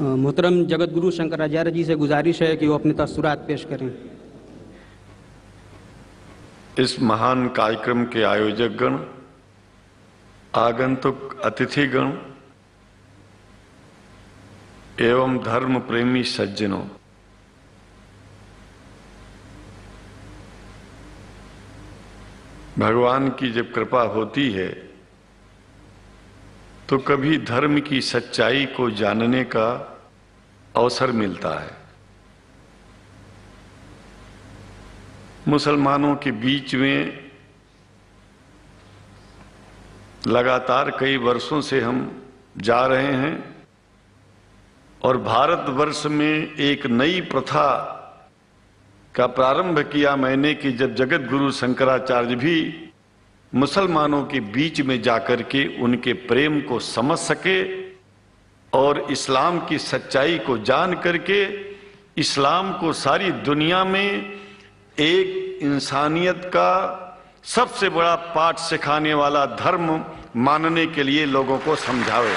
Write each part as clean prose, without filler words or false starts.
मोहतरम जगत गुरु शंकराचार्य जी से गुजारिश है कि वो अपने तसुरात पेश करें। इस महान कार्यक्रम के आयोजक गण, आगंतुक अतिथिगण एवं धर्म प्रेमी सज्जनों, भगवान की जब कृपा होती है तो कभी धर्म की सच्चाई को जानने का अवसर मिलता है। मुसलमानों के बीच में लगातार कई वर्षों से हम जा रहे हैं और भारतवर्ष में एक नई प्रथा का प्रारंभ किया मैंने कि जब जगत गुरु शंकराचार्य भी मुसलमानों के बीच में जाकर के उनके प्रेम को समझ सके और इस्लाम की सच्चाई को जान करके इस्लाम को सारी दुनिया में एक इंसानियत का सबसे बड़ा पाठ सिखाने वाला धर्म मानने के लिए लोगों को समझावे।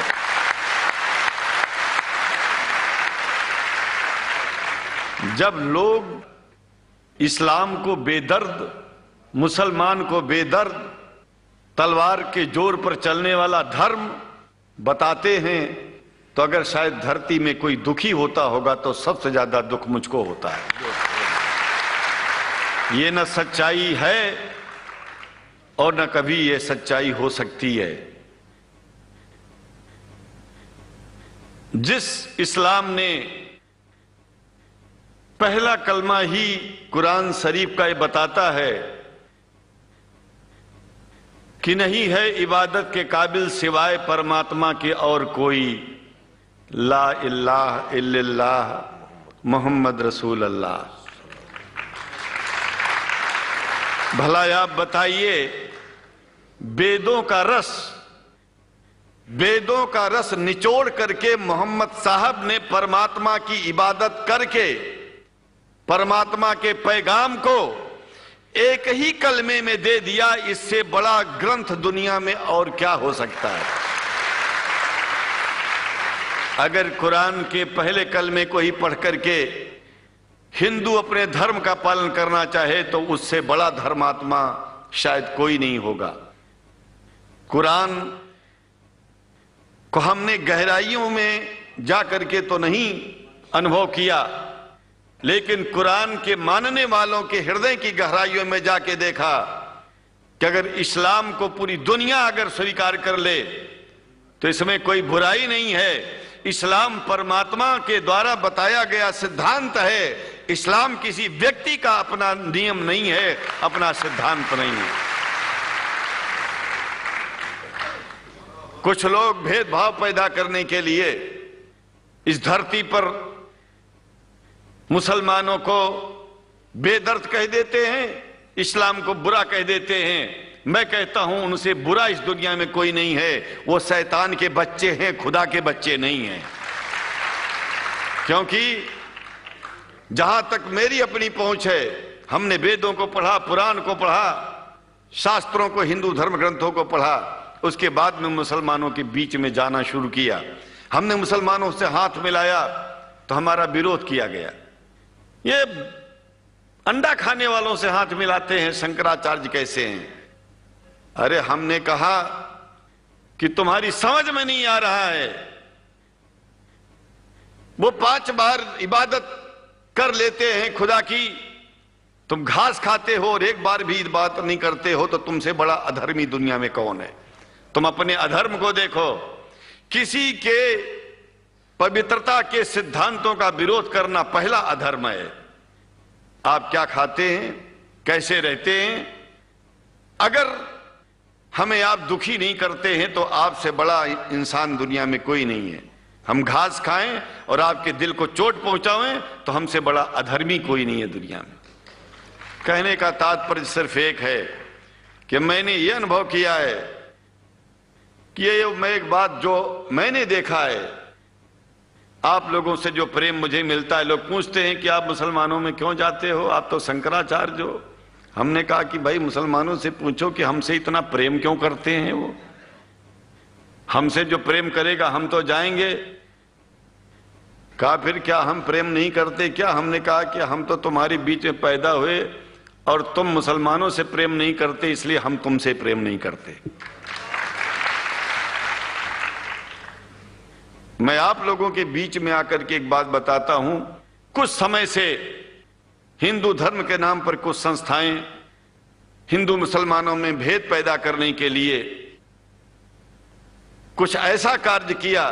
जब लोग इस्लाम को बेदर्द, मुसलमान को बेदर्द, तलवार के जोर पर चलने वाला धर्म बताते हैं तो अगर शायद धरती में कोई दुखी होता होगा तो सबसे ज्यादा दुख मुझको होता है। ये न सच्चाई है और न कभी ये सच्चाई हो सकती है। जिस इस्लाम ने पहला कलमा ही कुरान शरीफ का ये बताता है कि नहीं है इबादत के काबिल सिवाय परमात्मा के और कोई, ला इलाहा इल्लल्लाह मुहम्मद रसूल अल्लाह। भला आप बताइए, वेदों का रस निचोड़ करके मोहम्मद साहब ने परमात्मा की इबादत करके परमात्मा के पैगाम को एक ही कलमे में दे दिया। इससे बड़ा ग्रंथ दुनिया में और क्या हो सकता है। अगर कुरान के पहले कलमे को ही पढ़ करके हिंदू अपने धर्म का पालन करना चाहे तो उससे बड़ा धर्मात्मा शायद कोई नहीं होगा। कुरान को हमने गहराइयों में जा करके तो नहीं अनुभव किया, लेकिन कुरान के मानने वालों के हृदय की गहराइयों में जाके देखा कि अगर इस्लाम को पूरी दुनिया अगर स्वीकार कर ले तो इसमें कोई बुराई नहीं है। इस्लाम परमात्मा के द्वारा बताया गया सिद्धांत है। इस्लाम किसी व्यक्ति का अपना नियम नहीं है, अपना सिद्धांत नहीं है। कुछ लोग भेदभाव पैदा करने के लिए इस धरती पर मुसलमानों को बेदर्द कह देते हैं, इस्लाम को बुरा कह देते हैं। मैं कहता हूं उनसे बुरा इस दुनिया में कोई नहीं है। वो शैतान के बच्चे हैं, खुदा के बच्चे नहीं हैं। क्योंकि जहां तक मेरी अपनी पहुंच है, हमने वेदों को पढ़ा, पुराण को पढ़ा, शास्त्रों को, हिंदू धर्म ग्रंथों को पढ़ा। उसके बाद में मुसलमानों के बीच में जाना शुरू किया। हमने मुसलमानों से हाथ मिलाया तो हमारा विरोध किया गया। ये अंडा खाने वालों से हाथ मिलाते हैं, शंकराचार्य कैसे हैं? अरे हमने कहा कि तुम्हारी समझ में नहीं आ रहा है। वो 5 बार इबादत कर लेते हैं खुदा की, तुम घास खाते हो और एक बार भी इबादत नहीं करते हो, तो तुमसे बड़ा अधर्मी दुनिया में कौन है? तुम अपने अधर्म को देखो। किसी के पवित्रता के सिद्धांतों का विरोध करना पहला अधर्म है। आप क्या खाते हैं, कैसे रहते हैं, अगर हमें आप दुखी नहीं करते हैं तो आपसे बड़ा इंसान दुनिया में कोई नहीं है। हम घास खाएं और आपके दिल को चोट पहुंचाएं तो हमसे बड़ा अधर्मी कोई नहीं है दुनिया में। कहने का तात्पर्य सिर्फ एक है कि मैंने ये अनुभव किया है कि ये मैं एक बात जो मैंने देखा है, आप लोगों से जो प्रेम मुझे मिलता है, लोग पूछते हैं कि आप मुसलमानों में क्यों जाते हो, आप तो शंकराचार्य हो। हमने कहा कि भाई मुसलमानों से पूछो कि हमसे इतना प्रेम क्यों करते हैं। वो हमसे जो प्रेम करेगा हम तो जाएंगे। कहा फिर क्या हम प्रेम नहीं करते क्या? हमने कहा कि हम तो तुम्हारे बीच में पैदा हुए और तुम मुसलमानों से प्रेम नहीं करते, इसलिए हम तुमसे प्रेम नहीं करते। मैं आप लोगों के बीच में आकर के एक बात बताता हूं। कुछ समय से हिंदू धर्म के नाम पर कुछ संस्थाएं हिंदू मुसलमानों में भेद पैदा करने के लिए कुछ ऐसा कार्य किया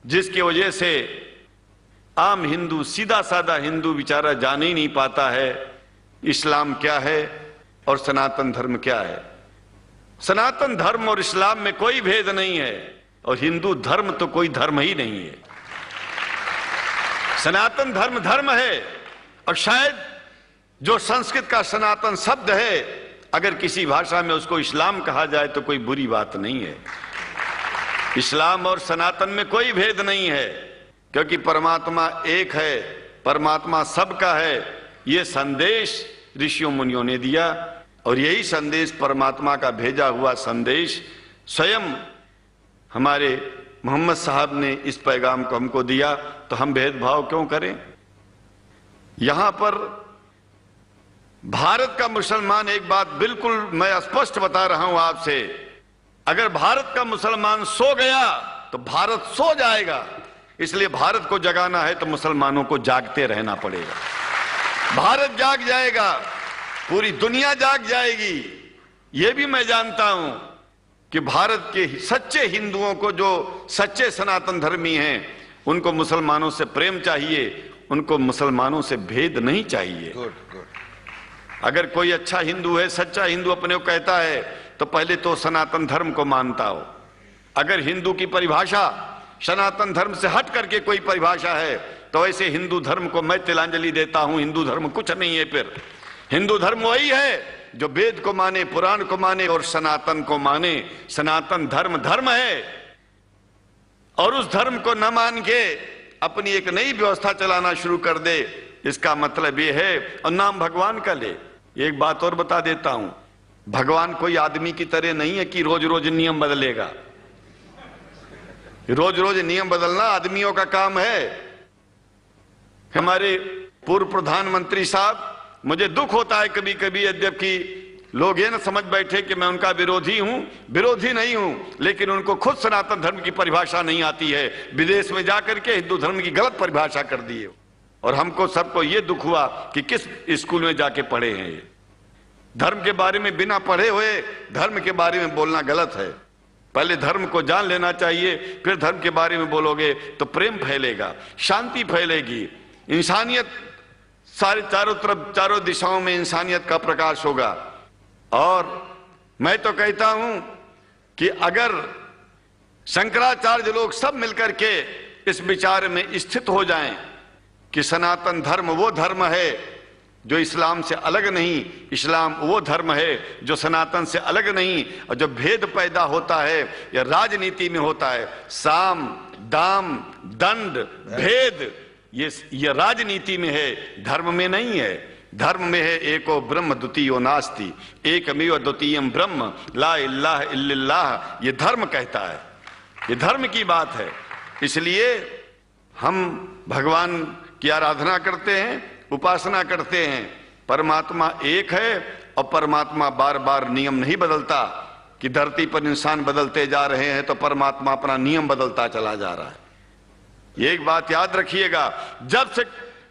जिसकी वजह से आम हिंदू, सीधा साधा हिंदू बेचारा जान ही नहीं पाता है इस्लाम क्या है और सनातन धर्म क्या है। सनातन धर्म और इस्लाम में कोई भेद नहीं है और हिंदू धर्म तो कोई धर्म ही नहीं है। सनातन धर्म धर्म है और शायद जो संस्कृत का सनातन शब्द है, अगर किसी भाषा में उसको इस्लाम कहा जाए तो कोई बुरी बात नहीं है। इस्लाम और सनातन में कोई भेद नहीं है, क्योंकि परमात्मा एक है, परमात्मा सबका है। यह संदेश ऋषियों मुनियों ने दिया और यही संदेश परमात्मा का भेजा हुआ संदेश स्वयं हमारे मोहम्मद साहब ने इस पैगाम को हमको दिया, तो हम भेदभाव क्यों करें? यहां पर भारत का मुसलमान, एक बात बिल्कुल मैं स्पष्ट बता रहा हूं आपसे, अगर भारत का मुसलमान सो गया तो भारत सो जाएगा। इसलिए भारत को जगाना है तो मुसलमानों को जागते रहना पड़ेगा। भारत जाग जाएगा, पूरी दुनिया जाग जाएगी। यह भी मैं जानता हूं कि भारत के सच्चे हिंदुओं को, जो सच्चे सनातन धर्मी हैं, उनको मुसलमानों से प्रेम चाहिए, उनको मुसलमानों से भेद नहीं चाहिए। अगर कोई अच्छा हिंदू है, सच्चा हिंदू अपने को कहता है, तो पहले तो सनातन धर्म को मानता हो। अगर हिंदू की परिभाषा सनातन धर्म से हट करके कोई परिभाषा है, तो ऐसे हिंदू धर्म को मैं तिलांजलि देता हूं। हिंदू धर्म कुछ नहीं है। फिर हिंदू धर्म वही है जो वेद को माने, पुराण को माने और सनातन को माने। सनातन धर्म धर्म है और उस धर्म को न मान के अपनी एक नई व्यवस्था चलाना शुरू कर दे, इसका मतलब यह है, और नाम भगवान का ले। एक बात और बता देता हूं, भगवान कोई आदमी की तरह नहीं है कि रोज रोज नियम बदलेगा। रोज रोज नियम बदलना आदमियों का काम है। हमारे पूर्व प्रधानमंत्री साहब, मुझे दुख होता है कभी कभी, यद्यपि लोग ये न समझ बैठे कि मैं उनका विरोधी हूं। विरोधी नहीं हूं, लेकिन उनको खुद सनातन धर्म की परिभाषा नहीं आती है। विदेश में जाकर के हिंदू धर्म की गलत परिभाषा कर दी है। और हमको सबको ये दुख हुआ कि किस स्कूल में जाके पढ़े हैं ये। धर्म के बारे में बिना पढ़े हुए धर्म के बारे में बोलना गलत है। पहले धर्म को जान लेना चाहिए, फिर धर्म के बारे में बोलोगे तो प्रेम फैलेगा, शांति फैलेगी, इंसानियत सारे चारों तरफ, चारों दिशाओं में इंसानियत का प्रकाश होगा। और मैं तो कहता हूं कि अगर शंकराचार्य लोग सब मिलकर के इस विचार में स्थित हो जाएं कि सनातन धर्म वो धर्म है जो इस्लाम से अलग नहीं, इस्लाम वो धर्म है जो सनातन से अलग नहीं, और जो भेद पैदा होता है या राजनीति में होता है, साम दाम दंड भेद, ये राजनीति में है, धर्म में नहीं है। धर्म में है एको ब्रह्म द्वितीयो नास्ति, एकमेव द्वितीयम ब्रह्म ला इलाहा इल्लल्लाह। ये धर्म कहता है, ये धर्म की बात है। इसलिए हम भगवान की आराधना करते हैं, उपासना करते हैं। परमात्मा एक है और परमात्मा बार बार नियम नहीं बदलता कि धरती पर इंसान बदलते जा रहे हैं तो परमात्मा अपना नियम बदलता चला जा रहा है। ये एक बात याद रखिएगा, जब से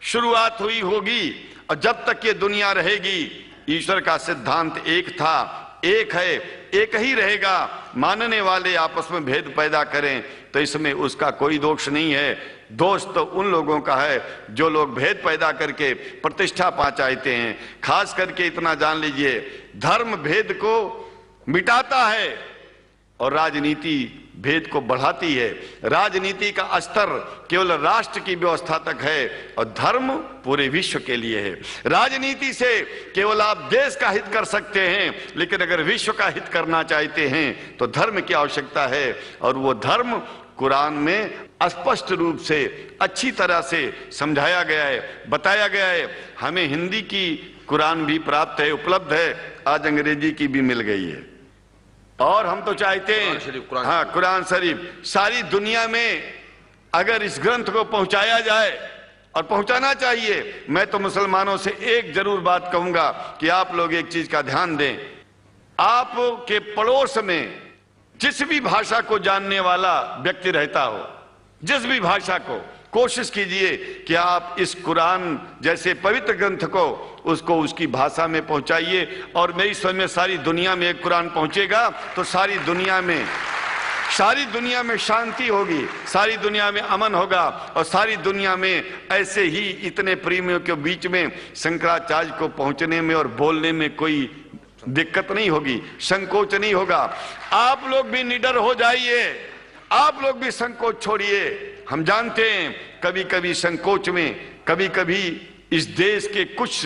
शुरुआत हुई होगी और जब तक ये दुनिया रहेगी, ईश्वर का सिद्धांत एक था, एक है, एक ही रहेगा। मानने वाले आपस में भेद पैदा करें तो इसमें उसका कोई दोष नहीं है। दोष तो उन लोगों का है जो लोग भेद पैदा करके प्रतिष्ठा पा चाहते हैं। खास करके इतना जान लीजिए, धर्म भेद को मिटाता है और राजनीति भेद को बढ़ाती है। राजनीति का स्तर केवल राष्ट्र की व्यवस्था तक है और धर्म पूरे विश्व के लिए है। राजनीति से केवल आप देश का हित कर सकते हैं, लेकिन अगर विश्व का हित करना चाहते हैं तो धर्म की आवश्यकता है। और वो धर्म कुरान में स्पष्ट रूप से अच्छी तरह से समझाया गया है, बताया गया है। हमें हिंदी की कुरान भी प्राप्त है, उपलब्ध है, आज अंग्रेजी की भी मिल गई है। और हम तो चाहते हैं, हाँ, कुरान शरीफ सारी दुनिया में अगर इस ग्रंथ को पहुंचाया जाए, और पहुंचाना चाहिए, मैं तो मुसलमानों से एक जरूर बात कहूंगा कि आप लोग एक चीज का ध्यान दें। आपके पड़ोस में जिस भी भाषा को जानने वाला व्यक्ति रहता हो, जिस भी भाषा को, कोशिश कीजिए कि आप इस कुरान जैसे पवित्र ग्रंथ को उसको उसकी भाषा में पहुंचाइए। और मेरी समझ में सारी दुनिया में एक कुरान पहुंचेगा तो सारी दुनिया में शांति होगी, सारी दुनिया में अमन होगा, और सारी दुनिया में ऐसे ही इतने प्रेमियों के बीच में शंकराचार्य को पहुंचने में और बोलने में कोई दिक्कत नहीं होगी, संकोच नहीं होगा। आप लोग भी निडर हो जाइए, आप लोग भी संकोच छोड़िए। हम जानते हैं कभी कभी संकोच में, कभी कभी इस देश के कुछ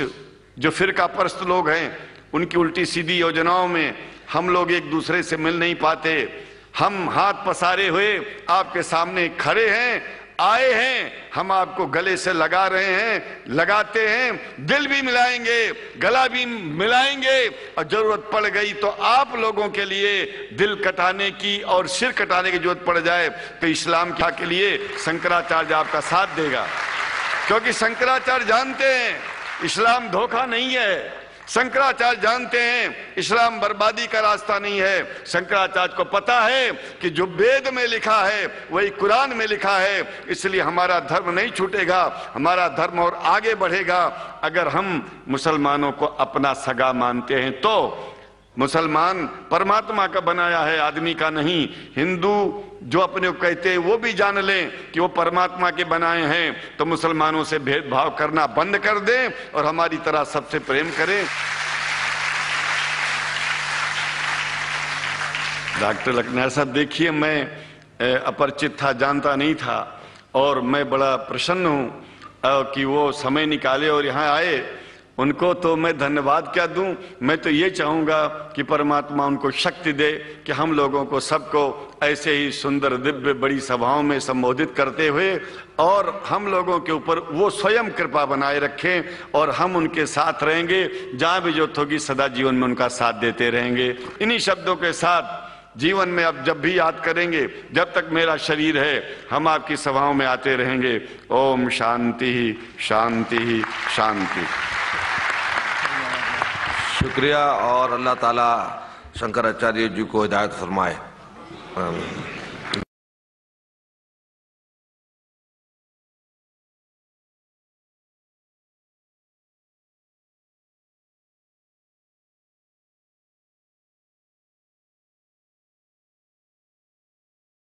जो फिरका परस्त लोग हैं उनकी उल्टी सीधी योजनाओं में हम लोग एक दूसरे से मिल नहीं पाते। हम हाथ पसारे हुए आपके सामने खड़े हैं, आए हैं, हम आपको गले से लगा रहे हैं, लगाते हैं, दिल भी मिलाएंगे, गला भी मिलाएंगे, और जरूरत पड़ गई तो आप लोगों के लिए दिल कटाने की और सिर कटाने की जरूरत पड़ जाए तो इस्लाम के लिए शंकराचार्य आपका साथ देगा। क्योंकि शंकराचार्य जानते हैं इस्लाम धोखा नहीं है, शंकराचार्य जानते हैं इस्लाम बर्बादी का रास्ता नहीं है। शंकराचार्य को पता है कि जो वेद में लिखा है वही कुरान में लिखा है, इसलिए हमारा धर्म नहीं छूटेगा, हमारा धर्म और आगे बढ़ेगा। अगर हम मुसलमानों को अपना सगा मानते हैं तो मुसलमान परमात्मा का बनाया है, आदमी का नहीं। हिंदू जो अपने को कहते हैं वो भी जान लें कि वो परमात्मा के बनाए हैं, तो मुसलमानों से भेदभाव करना बंद कर दें और हमारी तरह सबसे प्रेम करें। डॉक्टर लखनार साहब, देखिए मैं अपरिचित था, जानता नहीं था, और मैं बड़ा प्रसन्न हूं कि वो समय निकाले और यहाँ आए। उनको तो मैं धन्यवाद क्या दूं, मैं तो ये चाहूंगा कि परमात्मा उनको शक्ति दे कि हम लोगों को सबको ऐसे ही सुंदर दिव्य बड़ी सभाओं में संबोधित करते हुए और हम लोगों के ऊपर वो स्वयं कृपा बनाए रखें और हम उनके साथ रहेंगे, जहां भी जरूरत होगी सदा जीवन में उनका साथ देते रहेंगे। इन्हीं शब्दों के साथ जीवन में अब जब भी याद करेंगे, जब तक मेरा शरीर है हम आपकी सभाओं में आते रहेंगे। ओम शांति ही शांति ही शांति। शुक्रिया, और अल्लाह ताला शंकराचार्य जी को हिदायत फरमाए।